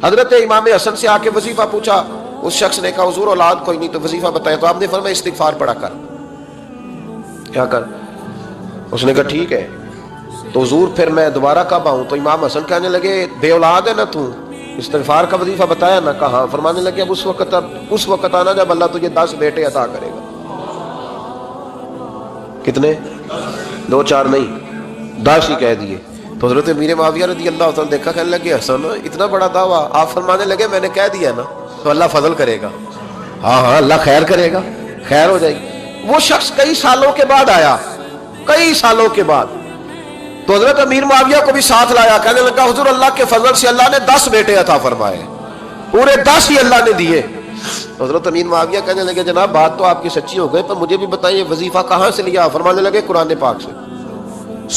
حضرت امام حسن سے آ کے وظیفہ پوچھا، اس شخص نے کہا حضور اولاد کوئی نہیں تو وظیفہ بتایا، تو آپ نے فرمایا استغفار پڑھا کر، کیا کر؟ اس نے کہا ٹھیک ہے۔ تو حضور پھر میں دوبارہ کب آؤں؟ تو امام حسن کہنے لگے بے اولاد ہے نا تو، استغفار کا وظیفہ بتایا نا؟ کہا۔ فرمانے لگے اب اس وقت آنا جب اللہ تجھے 10 بیٹے عطا کرے گا۔ کتنے؟ 2 4 نہیں، 10 ہی کہہ دیے۔ تو حضرت امیر معاویہ رضی اللہ تعالیٰ دیکھا، کہنے لگے حسن اتنا بڑا دعویٰ؟ آپ فرمانے لگے میں نے کہہ دیا نا تو اللہ فضل کرے گا، ہاں ہاں اللہ خیر کرے گا، خیر ہو جائے گی۔ وہ شخص کئی سالوں کے بعد آیا، کئی سالوں کے بعد، تو حضرت امیر معاویہ کو بھی ساتھ لایا، کہنے لگا حضور اللہ کے فضل سے اللہ نے 10 بیٹے عطا فرمائے، پورے 10 ہی اللہ نے دیے۔ حضرت امیر معاویہ کہنے لگے جناب بات تو آپ کی سچی ہو گئی، پر مجھے بھی بتائیے وظیفہ کہاں سے لیا؟ فرمانے لگے قرآن پاک سے،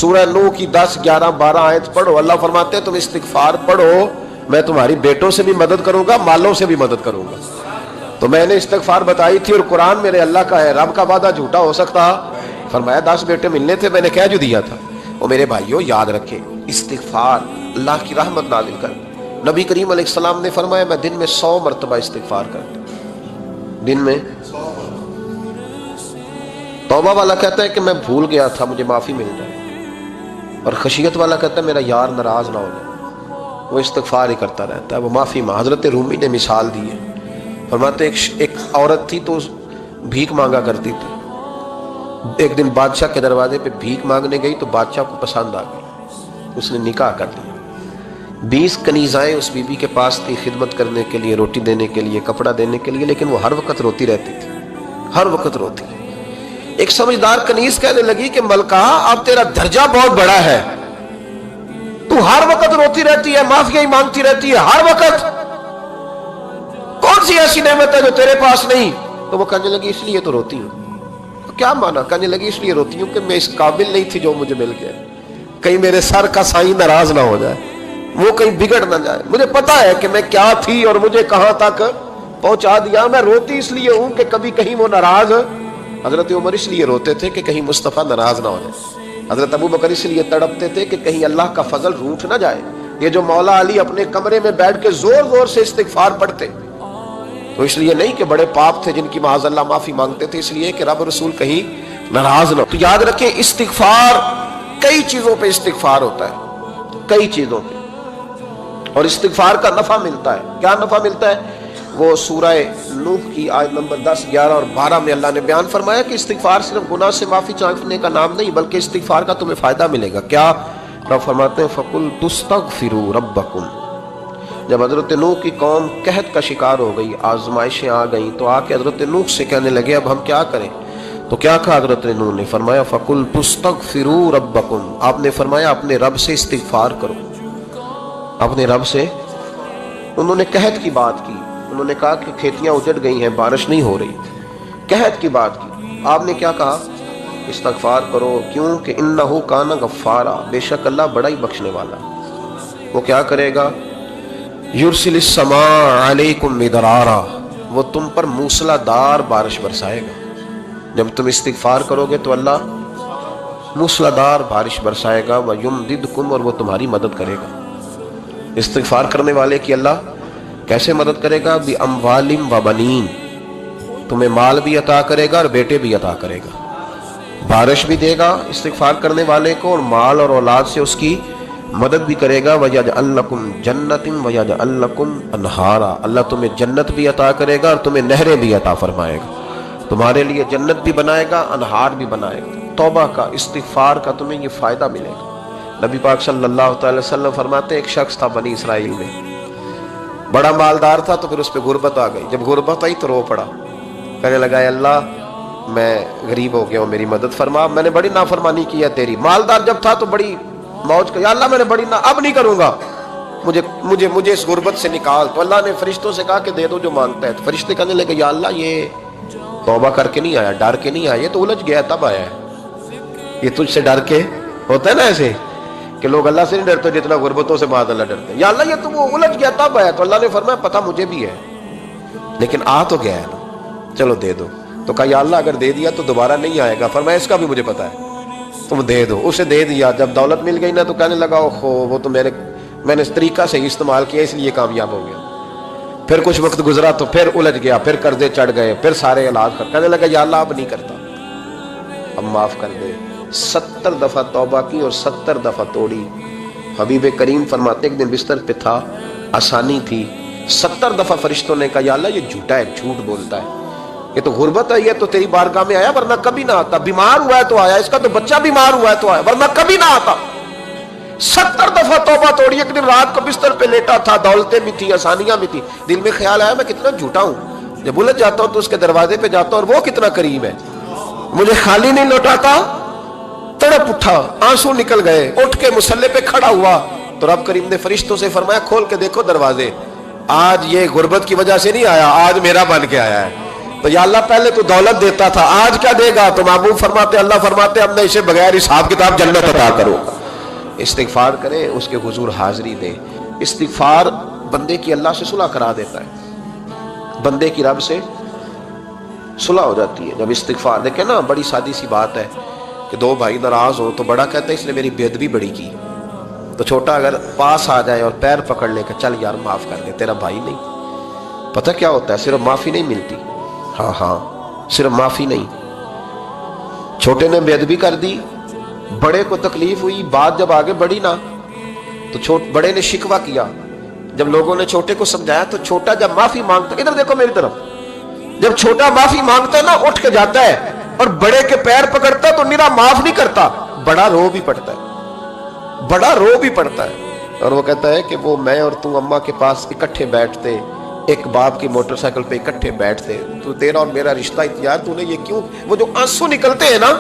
سورہ نوح کی 10 11 12 آیت پڑھو۔ اللہ فرماتے ہیں تم استغفار پڑھو، میں تمہاری بیٹوں سے بھی مدد کروں گا، مالوں سے بھی مدد کروں گا۔ تو میں نے استغفار بتائی تھی، اور قرآن میرے اللہ کا ہے، رب کا وعدہ جھوٹا ہو سکتا؟ فرمایا 10 بیٹے ملنے تھے، میں نے کہہ جو دیا تھا۔ اور میرے بھائیوں یاد رکھیں، استغفار اللہ کی رحمت نازل کر۔ نبی کریم علیہ السلام نے فرمایا میں دن میں 100 مرتبہ استغفار کرتا ہوں، دن میں۔ توبہ والا کہتا ہے کہ میں بھول گیا تھا، مجھے معافی مل جائے، اور خشیت والا کہتا ہے میرا یار ناراض نہ ہو جائے، وہ استغفار ہی کرتا رہتا ہے، وہ معافی مانگ۔ حضرت رومی نے مثال دی ہے، فرماتے ایک عورت تھی تو بھیک مانگا کرتی تھی، ایک دن بادشاہ کے دروازے پہ بھیک مانگنے گئی تو بادشاہ کو پسند آ گئی، اس نے نکاح کر لیا۔ 20 کنیزائیں اس بی بی کے پاس تھی خدمت کرنے کے لیے، روٹی دینے کے لیے، کپڑا دینے کے لیے، لیکن وہ ہر وقت روتی رہتی تھی، ہر وقت روتی۔ ایک سمجھدار کنیز کہنے لگی کہ ملکہ اب تیرا درجہ بہت بڑا ہے، تو ہر وقت روتی رہتی ہے، معافیاں ہی مانگتی رہتی ہے ہر وقت، کون سی ایسی نعمت ہے جو تیرے پاس نہیں؟ تو وہ کہنے لگی اس لیے تو روتی ہوں۔ کیا مانا؟ کہنے لگی اس لیے روتی ہوں کہ میں اس قابل نہیں تھی جو مجھے مل گیا، کہیں میرے سر کا سائیں ناراض نہ ہو جائے، وہ کہیں بگڑ نہ جائے، مجھے پتا ہے کہ میں کیا تھی اور مجھے کہاں تک پہنچا دیا، میں روتی اس لیے ہوں کہ کبھی کہیں وہ ناراض۔ حضرت عمر اس لیے روتے تھے کہ کہیں مصطفیٰ ناراض نہ ہو جائے، حضرت ابو بکر اس لیے تڑپتے تھے کہ کہیں اللہ کا فضل روٹھ نہ جائے۔ یہ جو مولا علی اپنے کمرے میں بیٹھ کے زور زور سے استغفار پڑھتے تو اس لیے نہیں کہ بڑے پاپ تھے جن کی معاذ اللہ معافی مانگتے تھے، اس لیے کہ رب رسول کہیں ناراض نہ ہو۔ تو یاد رکھیں استغفار، کئی چیزوں پہ استغفار ہوتا ہے، کئی چیزوں پہ، اور استغفار کا نفع ملتا ہے۔ کیا نفع ملتا ہے؟ وہ سورہ نوح کی آیت نمبر 10 11 اور 12 میں اللہ نے بیان فرمایا کہ استغفار صرف گناہ سے معافی چاہنے کا نام نہیں، بلکہ استغفار کا تمہیں فائدہ ملے گا۔ کیا؟ رب فرماتے ہیں فَقُلْ تُسْتَغْفِرُوا رَبَّكُمْ۔ جب حضرت نوح کی قوم قحط کا شکار ہو گئی، آزمائشیں آ گئیں، تو آ کے حضرت نوح سے کہنے لگے اب ہم کیا کریں؟ تو کیا کہا حضرت نوح نے؟ فرمایا فَقُلْ تُسْتَغْفِرُوا رَبَّكُمْ۔ آپ نے فرمایا اپنے رب سے استغفار کرو، اپنے رب سے۔ انہوں نے قحط کی بات کی، انہوں نے کہا کہ کھیتیاں اجڑ گئی ہیں، بارش نہیں ہو رہی، قحط کی بات کی۔ آپ نے کیا کہا؟ استغفار کرو، کیوں کہ انہو کان غفارا، بے شک اللہ بڑا ہی بخشنے والا۔ وہ کیا کرے گا؟ یرسل السماء علیکم مدرارا، وہ تم پر موسلا دار بارش برسائے گا۔ جب تم استغفار کرو گے تو اللہ موسلا دار بارش برسائے گا، وَيُمْدِدْكُمْ، اور وہ تمہاری مدد کرے گا۔ استغفار کرنے والے کی اللہ کیسے مدد کرے گا؟ بِأَمْوَالٍ وَبَنِينَ، تمہیں مال بھی عطا کرے گا اور بیٹے بھی عطا کرے گا، بارش بھی دے گا استغفار کرنے والے کو، اور مال اور اولاد سے اس کی مدد بھی کرے گا۔ وَيَجْعَلْ لَكُمْ جَنَّةٍ وَيَجْعَلْ لَكُمْ أَنْهَارًا، اللہ تمہیں جنت بھی عطا کرے گا اور تمہیں نہریں بھی عطا فرمائے گا، تمہارے لیے جنت بھی بنائے گا، انہار بھی بنائے گا۔ توبہ کا، استغفار کا تمہیں یہ فائدہ ملے گا۔ نبی پاک صلی اللہ تعالی وسلم فرماتے ایک شخص تھا بنی اسرائیل میں، بڑا مالدار تھا، تو پھر اس پہ غربت آ گئی۔ جب غربت آئی تو رو پڑا، کہنے لگا اے اللہ میں غریب ہو گیا ہوں، میری مدد فرما، میں نے بڑی نافرمانی کی ہے تیری۔ مالدار جب تھا تو بڑی موج کا، یا اللہ میں نے بڑی اب نہیں کروں گا، مجھے اس غربت سے نکال۔ تو اللہ نے فرشتوں سے کہا کہ دے دو جو مانگتا ہے۔ تو فرشتے کہنے لگے یا اللہ یہ توبہ کر کے نہیں آیا، ڈر کے نہیں آیا، یہ تو الجھ گیا تب آیا ہے، یہ تجھ سے ڈر کے ہوتا ہے نا ایسے کہ لوگ اللہ سے نہیں ڈرتے جتنا غربتوں سے معاذ اللہ ڈرتے ہیں۔ یا اللہ یہ تو وہ الجھ گیا تب آیا۔ تو اللہ نے فرمایا پتہ مجھے بھی ہے، لیکن آ تو گیا ہے نا، چلو دے دو۔ تو کہا یا اللہ اگر دے دیا تو دوبارہ نہیں آئے گا۔ فرمایا اس کا بھی مجھے پتا ہے، تم دے دو۔ اسے دے دیا۔ جب دولت مل گئی نا تو کہنے لگا اوہو وہ تو میں نے اس طریقہ سے استعمال کیا اس لیے کامیاب ہو گیا. پھر کچھ وقت گزرا تو پھر الجھ گیا, پھر قرضے چڑھ گئے, پھر سارے علاج کہنے لگا یا اللہ اب نہیں کرتا, اب معاف کر دے. 70 دفعہ توبہ کی اور 70 دفعہ توڑی. حبیب کریم فرماتے ایک دن بستر پہ تھا, آسانی تھی, 70 دفعہ فرشتوں نے کہا یا اللہ یہ جھوٹا ہے, جھوٹ بولتا ہے, یہ تو غربت ہے, یہ تو تیری بارگاہ میں آیا ورنہ کبھی نہ آتا, بیمار ہوا ہے تو آیا, اس کا تو بچہ بیمار ہوا ہے تو آیا ورنہ کبھی نہ آتا. 70 دفعہ توبہ توڑی. ایک دن رات کو بستر پہ لیٹا تھا, دولتیں بھی تھی, آسانیاں بھی تھی, دل میں خیال آیا میں کتنا جھوٹا ہوں, جب الجھ جاتا ہوں تو اس کے دروازے پہ جاتا ہوں اور وہ کتنا کریم ہے, مجھے خالی نہیں لوٹاتا. تڑپ اٹھا, آنسو نکل گئے, اٹھ کے مصلے پہ کھڑا ہوا تو رب کریم نے فرشتوں سے فرمایا کھول کے دیکھو دروازے, آج یہ غربت کی وجہ سے نہیں آیا, آج میرا بن کے آیا ہے. تو یا اللہ پہلے تو دولت دیتا تھا, آج کیا دے گا؟ تو محبوب فرماتے اللہ فرماتے اب میں اسے بغیر حساب کتاب جنت عطا کروں. استغفار کرے, اس کے حضور حاضری دے. استغفار بندے کی اللہ سے صلح کرا دیتا ہے, بندے کی رب سے صلح ہو جاتی ہے جب استغفار. دیکھیں نا بڑی سادی سی بات ہے کہ دو بھائی ناراض ہو تو بڑا کہتا ہے اس نے میری بے ادبی بڑی کی, تو چھوٹا اگر پاس آ جائے اور پیر پکڑ لے کہ چل یار معاف کر دے, تیرا بھائی نہیں. پتہ کیا ہوتا ہے, صرف معافی نہیں ملتی, ہاں صرف معافی نہیں. چھوٹے نے بے ادبی کر دی, بڑے کو تکلیف ہوئی, بات جب آگے بڑھی نا تو بڑے نے شکوہ کیا. جب لوگوں نے چھوٹے کو سمجھایا تو چھوٹا جب معافی مانگتا, ادھر دیکھو میری طرف, جب چھوٹا معافی مانگتا ہے نا اٹھ کے جاتا ہے اور بڑے کے پیر پکڑتا ہے تو میرا معاف نہیں کرتا, بڑا رو بھی پڑتا ہے, بڑا رو بھی پڑتا ہے. اور وہ کہتا ہے کہ وہ میں اور تو اماں کے پاس اکٹھے بیٹھتے, ایک باپ کی موٹر سائیکل پہ اکٹھے بیٹھتے, تو تیرا اور میرا رشتہ یار تو نے یہ کیوں, وہ جو آنسو نکلتے ہیں نا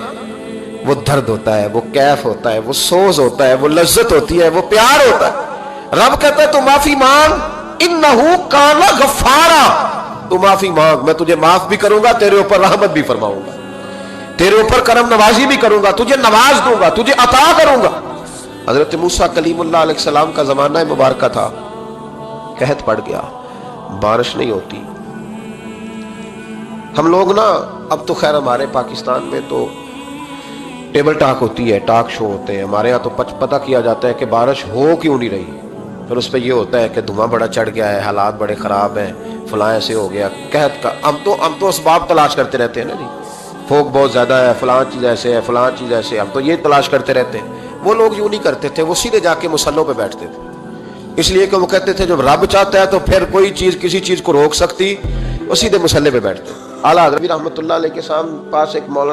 وہ درد ہوتا ہے, وہ کیف ہوتا ہے, وہ سوز ہوتا ہے, وہ لذت ہوتی ہے, وہ پیار ہوتا ہے. رب کہتا ہے تو معافی مانگ, انہو کان غفارا, تو معافی مانگ, میں تجھے معاف بھی کروں گا, تیرے اوپر رحمت بھی فرماؤں گا, تیرے اوپر کرم نوازی بھی کروں گا, تجھے نواز دوں گا, تجھے عطا کروں گا. حضرت موسیٰ کلیم اللہ علیہ السلام کا زمانہ مبارکہ تھا, قحط پڑ گیا, بارش نہیں ہوتی. ہم لوگ نا اب تو خیر ہمارے پاکستان میں تو ٹیبل ٹاک ہوتی ہے, ٹاک شو ہوتے ہیں, ہمارے ہاں تو پتہ کیا جاتا ہے کہ بارش ہو کیوں نہیں رہی, پھر اس پہ یہ ہوتا ہے کہ دھواں بڑا چڑھ گیا ہے, حالات بڑے خراب ہیں, فلاں ایسے ہو گیا, قحط کا. ہم تو اسباب تلاش کرتے رہتے ہیں نا جی, فوق بہت زیادہ ہے, فلاں چیز ایسے ہے, فلاں چیز ایسے ہے, ہم تو یہ تلاش کرتے رہتے ہیں. وہ لوگ یوں نہیں کرتے تھے, وہ سیدھے جا کے مصلوں پہ بیٹھتے تھے, اس لیے کہ وہ کہتے تھے جب رب چاہتا ہے تو پھر کوئی چیز کسی چیز کو روک سکتی, وہ سیدھے مصلے پہ بیٹھتے. اعلیٰ حضرت رحمۃ اللہ علیہ کے پاس ایک مولانا